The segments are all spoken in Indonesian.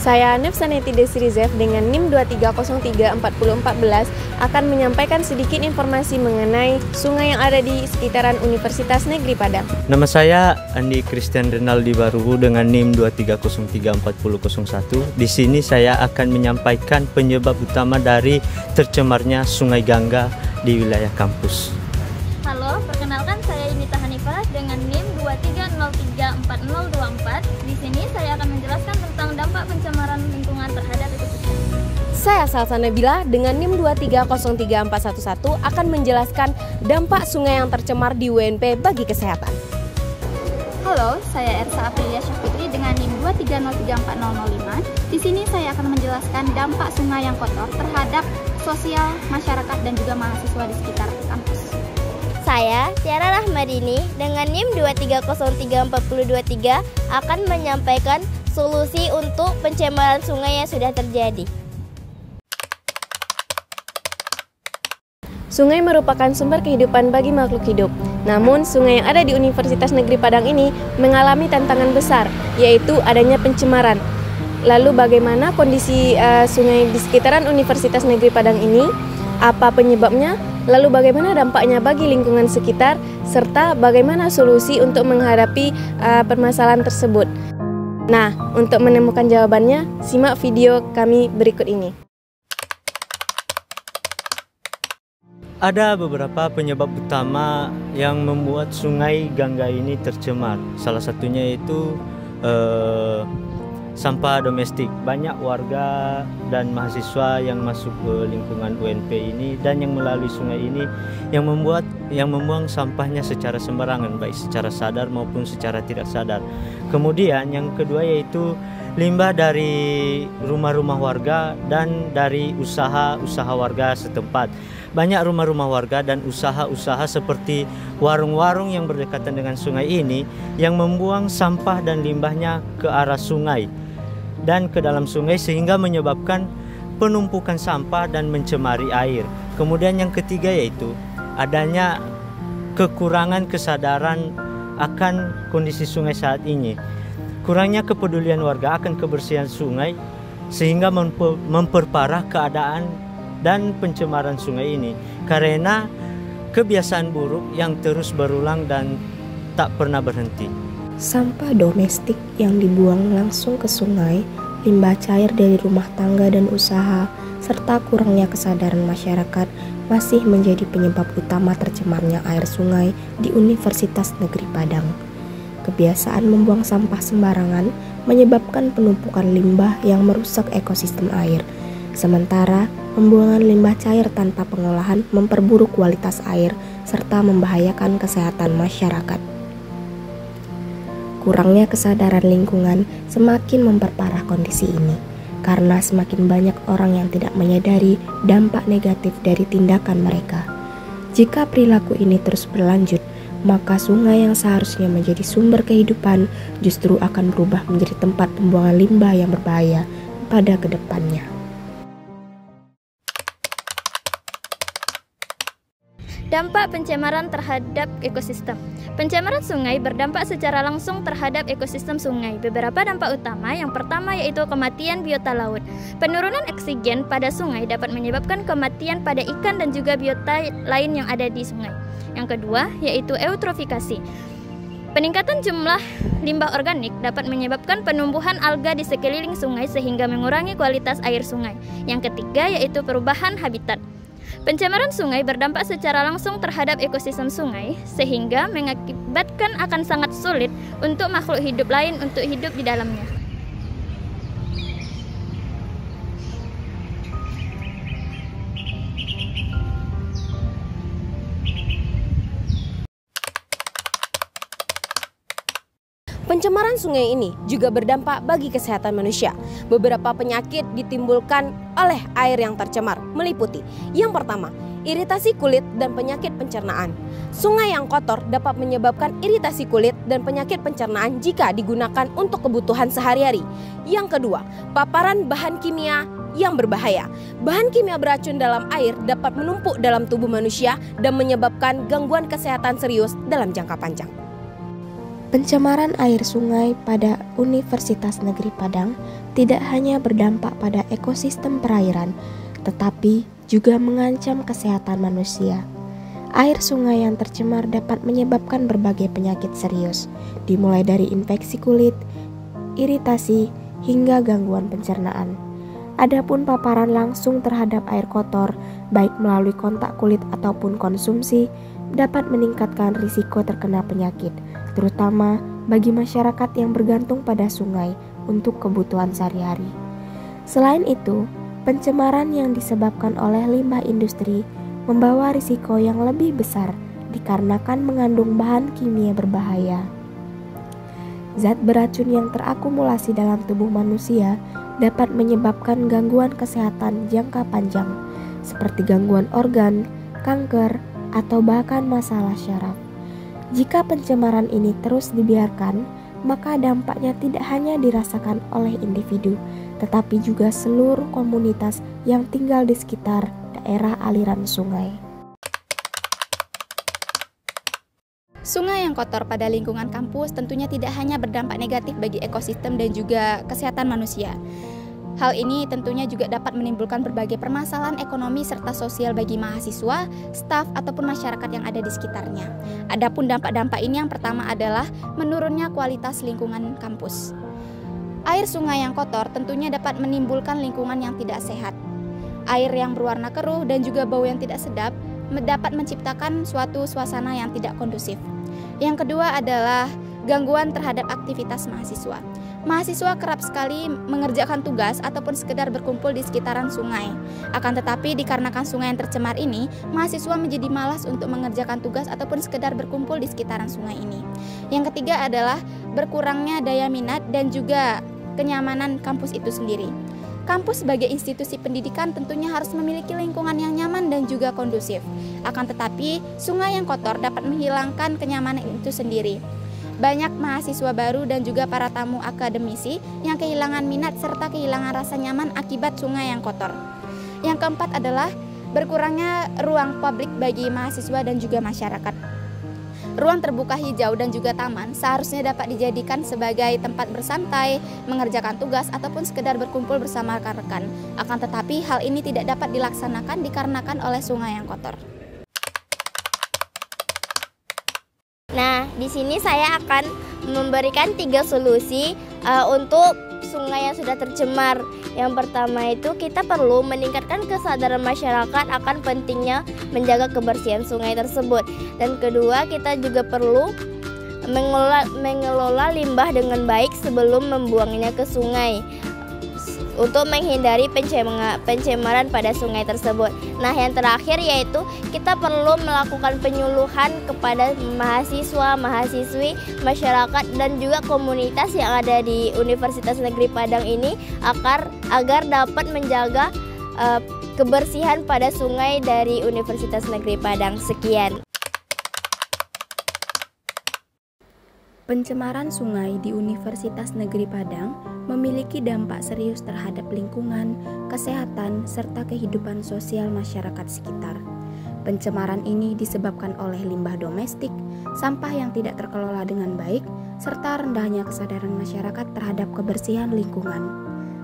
Saya Nefsaneti Desirizev dengan NIM 23034014 akan menyampaikan sedikit informasi mengenai sungai yang ada di sekitaran Universitas Negeri Padang. Nama saya Andi Christian Renaldi Baruhu dengan NIM 23034001. Di sini saya akan menyampaikan penyebab utama dari tercemarnya Sungai Gangga di wilayah kampus. Halo, perkenalkan saya Yunita Hanifah dengan NIM 23034024. Di sini saya akan menjelaskan tentang dampak pencemaran lingkungan terhadap ekosistem. Saya Salsa Nabila dengan NIM 23034111 akan menjelaskan dampak sungai yang tercemar di UNP bagi kesehatan. Halo, saya Ersa Aprilia Syafitri dengan NIM 23034005. Di sini saya akan menjelaskan dampak sungai yang kotor terhadap sosial, masyarakat, dan juga mahasiswa di sekitar kampus. Saya, Tiara Rahmadini, dengan NIM 23034023 akan menyampaikan solusi untuk pencemaran sungai yang sudah terjadi. Sungai merupakan sumber kehidupan bagi makhluk hidup. Namun, sungai yang ada di Universitas Negeri Padang ini mengalami tantangan besar, yaitu adanya pencemaran. Lalu bagaimana kondisi sungai di sekitaran Universitas Negeri Padang ini? Apa penyebabnya? Lalu bagaimana dampaknya bagi lingkungan sekitar, serta bagaimana solusi untuk menghadapi permasalahan tersebut? Nah, untuk menemukan jawabannya, simak video kami berikut ini. Ada beberapa penyebab utama yang membuat Sungai Gangga ini tercemar. Salah satunya yaitu sampah domestik. Banyak warga dan mahasiswa yang masuk ke lingkungan UNP ini dan yang melalui sungai ini yang membuang sampahnya secara sembarangan, baik secara sadar maupun secara tidak sadar. Kemudian yang kedua yaitu limbah dari rumah-rumah warga dan dari usaha-usaha warga setempat. Banyak rumah-rumah warga dan usaha-usaha seperti warung-warung yang berdekatan dengan sungai ini yang membuang sampah dan limbahnya ke arah sungai dan ke dalam sungai sehingga menyebabkan penumpukan sampah dan mencemari air. Kemudian yang ketiga yaitu adanya kekurangan kesadaran akan kondisi sungai saat ini. Kurangnya kepedulian warga akan kebersihan sungai sehingga memperparah keadaan dan pencemaran sungai ini karena kebiasaan buruk yang terus berulang dan tak pernah berhenti. Sampah domestik yang dibuang langsung ke sungai, limbah cair dari rumah tangga dan usaha, serta kurangnya kesadaran masyarakat masih menjadi penyebab utama tercemarnya air sungai di Universitas Negeri Padang. Kebiasaan membuang sampah sembarangan menyebabkan penumpukan limbah yang merusak ekosistem air. Sementara, pembuangan limbah cair tanpa pengolahan memperburuk kualitas air serta membahayakan kesehatan masyarakat. Kurangnya kesadaran lingkungan semakin memperparah kondisi ini, karena semakin banyak orang yang tidak menyadari dampak negatif dari tindakan mereka. Jika perilaku ini terus berlanjut, maka sungai yang seharusnya menjadi sumber kehidupan justru akan berubah menjadi tempat pembuangan limbah yang berbahaya pada kedepannya. Dampak pencemaran terhadap ekosistem. Pencemaran sungai berdampak secara langsung terhadap ekosistem sungai. Beberapa dampak utama, yang pertama yaitu kematian biota laut. Penurunan oksigen pada sungai dapat menyebabkan kematian pada ikan dan juga biota lain yang ada di sungai. Yang kedua yaitu eutrofikasi. Peningkatan jumlah limbah organik dapat menyebabkan penumbuhan alga di sekeliling sungai sehingga mengurangi kualitas air sungai. Yang ketiga yaitu perubahan habitat. Pencemaran sungai berdampak secara langsung terhadap ekosistem sungai sehingga mengakibatkan akan sangat sulit untuk makhluk hidup lain untuk hidup di dalamnya. Pencemaran sungai ini juga berdampak bagi kesehatan manusia. Beberapa penyakit ditimbulkan oleh air yang tercemar, meliputi yang pertama, iritasi kulit dan penyakit pencernaan. Sungai yang kotor dapat menyebabkan iritasi kulit dan penyakit pencernaan jika digunakan untuk kebutuhan sehari-hari. Yang kedua, paparan bahan kimia yang berbahaya. Bahan kimia beracun dalam air dapat menumpuk dalam tubuh manusia dan menyebabkan gangguan kesehatan serius dalam jangka panjang. Pencemaran air sungai pada Universitas Negeri Padang tidak hanya berdampak pada ekosistem perairan, tetapi juga mengancam kesehatan manusia. Air sungai yang tercemar dapat menyebabkan berbagai penyakit serius, dimulai dari infeksi kulit, iritasi, hingga gangguan pencernaan. Adapun paparan langsung terhadap air kotor, baik melalui kontak kulit ataupun konsumsi, dapat meningkatkan risiko terkena penyakit, terutama bagi masyarakat yang bergantung pada sungai untuk kebutuhan sehari-hari. Selain itu, pencemaran yang disebabkan oleh limbah industri membawa risiko yang lebih besar dikarenakan mengandung bahan kimia berbahaya. Zat beracun yang terakumulasi dalam tubuh manusia dapat menyebabkan gangguan kesehatan jangka panjang, seperti gangguan organ, kanker, atau bahkan masalah syaraf. Jika pencemaran ini terus dibiarkan, maka dampaknya tidak hanya dirasakan oleh individu, tetapi juga seluruh komunitas yang tinggal di sekitar daerah aliran sungai. Sungai yang kotor pada lingkungan kampus tentunya tidak hanya berdampak negatif bagi ekosistem dan juga kesehatan manusia. Hal ini tentunya juga dapat menimbulkan berbagai permasalahan ekonomi serta sosial bagi mahasiswa, staf, ataupun masyarakat yang ada di sekitarnya. Adapun dampak-dampak ini yang pertama adalah menurunnya kualitas lingkungan kampus. Air sungai yang kotor tentunya dapat menimbulkan lingkungan yang tidak sehat. Air yang berwarna keruh dan juga bau yang tidak sedap dapat menciptakan suatu suasana yang tidak kondusif. Yang kedua adalah gangguan terhadap aktivitas mahasiswa. Mahasiswa kerap sekali mengerjakan tugas ataupun sekedar berkumpul di sekitaran sungai. Akan tetapi dikarenakan sungai yang tercemar ini, mahasiswa menjadi malas untuk mengerjakan tugas ataupun sekedar berkumpul di sekitaran sungai ini. Yang ketiga adalah berkurangnya daya minat dan juga kenyamanan kampus itu sendiri. Kampus sebagai institusi pendidikan tentunya harus memiliki lingkungan yang nyaman dan juga kondusif. Akan tetapi, sungai yang kotor dapat menghilangkan kenyamanan itu sendiri. Banyak mahasiswa baru dan juga para tamu akademisi yang kehilangan minat serta kehilangan rasa nyaman akibat sungai yang kotor. Yang keempat adalah berkurangnya ruang publik bagi mahasiswa dan juga masyarakat. Ruang terbuka hijau dan juga taman seharusnya dapat dijadikan sebagai tempat bersantai, mengerjakan tugas, ataupun sekedar berkumpul bersama rekan-rekan. Akan tetapi hal ini tidak dapat dilaksanakan dikarenakan oleh sungai yang kotor. Nah, di sini saya akan memberikan 3 solusi untuk sungai yang sudah tercemar. Yang pertama itu kita perlu meningkatkan kesadaran masyarakat akan pentingnya menjaga kebersihan sungai tersebut. Dan kedua, kita juga perlu mengelola limbah dengan baik sebelum membuangnya ke sungai untuk menghindari pencemaran pada sungai tersebut. Nah, yang terakhir yaitu kita perlu melakukan penyuluhan kepada mahasiswa, mahasiswi, masyarakat dan juga komunitas yang ada di Universitas Negeri Padang ini agar dapat menjaga kebersihan pada sungai dari Universitas Negeri Padang. Sekian. Pencemaran sungai di Universitas Negeri Padang memiliki dampak serius terhadap lingkungan, kesehatan, serta kehidupan sosial masyarakat sekitar. Pencemaran ini disebabkan oleh limbah domestik, sampah yang tidak terkelola dengan baik, serta rendahnya kesadaran masyarakat terhadap kebersihan lingkungan.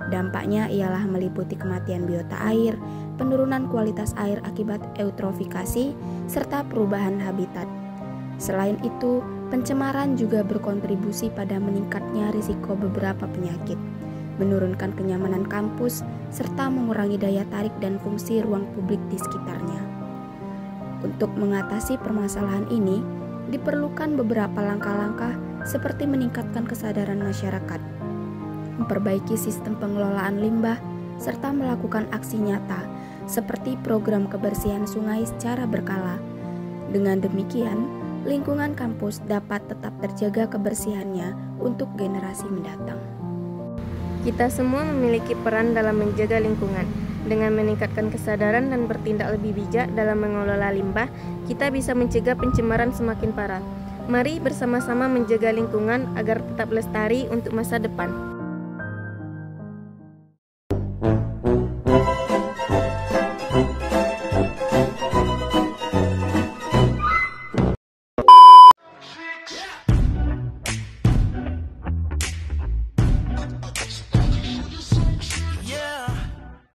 Dampaknya ialah meliputi kematian biota air, penurunan kualitas air akibat eutrofikasi, serta perubahan habitat. Selain itu, pencemaran juga berkontribusi pada meningkatnya risiko beberapa penyakit, menurunkan kenyamanan kampus, serta mengurangi daya tarik dan fungsi ruang publik di sekitarnya. Untuk mengatasi permasalahan ini, diperlukan beberapa langkah-langkah seperti meningkatkan kesadaran masyarakat, memperbaiki sistem pengelolaan limbah, serta melakukan aksi nyata seperti program kebersihan sungai secara berkala. Dengan demikian, lingkungan kampus dapat tetap terjaga kebersihannya untuk generasi mendatang. Kita semua memiliki peran dalam menjaga lingkungan. Dengan meningkatkan kesadaran dan bertindak lebih bijak dalam mengelola limbah, kita bisa mencegah pencemaran semakin parah. Mari bersama-sama menjaga lingkungan agar tetap lestari untuk masa depan.